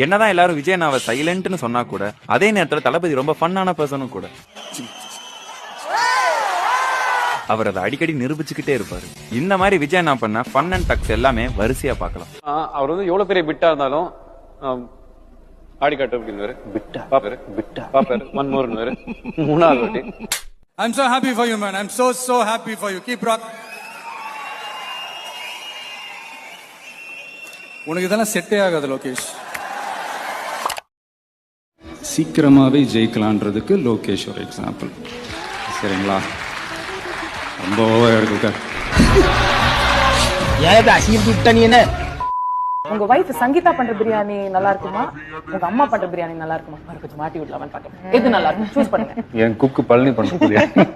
என்னதான் எல்லாரும் விஜய் அண்ணாவை சைலண்ட்னு சொன்னா கூட அதே நேரத்துல தளபதி ரொம்ப ஃபன்னான பர்சனும் கூட. அவர் அதை அடிக்கடி நிரூபிச்சுக்கிட்டே இருப்பாரு. இந்த மாதிரி விஜய் அண்ணா பண்ண ஃபன் அண்ட் டக்ஸ் எல்லாமே வரிசையா பார்க்கலாம். அவர் வந்து எவ்வளவு பெரிய பிட்டா இருந்தாலும் ஆடி காட்டு அப்படின்னாரு. பிட்டா பாப்பாரு, பிட்டா பாப்பாரு, ஒன் மோர்னு மூணாவது வாட்டி. I'm so happy for you, man. I'm so happy for you. Keep rock. உனக்கு இதெல்லாம் செட்டே ஆகாது லோகேஷ். சீக்கிரமாவே ஜெயிக்கலான்றதுக்கு லோகேஷ் ஒரு எக்ஸாம்பிள். சரிங்களா? ரொம்ப ஓவரா இருக்கு. ஏதா சீர்திட்ட நீ என்ன? உங்க வைஃப் சங்கீதா பண்ற பிரியாணி நல்லா இருக்குமா, உங்க அம்மா பண்ற பிரியாணி நல்லா இருக்குமா? கொஞ்சம் மாட்டி விடலாமான்னு பாக்க. எது நல்லா இருக்கும் சூஸ் பண்ணுங்க. என் குக்கு பழனி பண்ற பிரியாணி.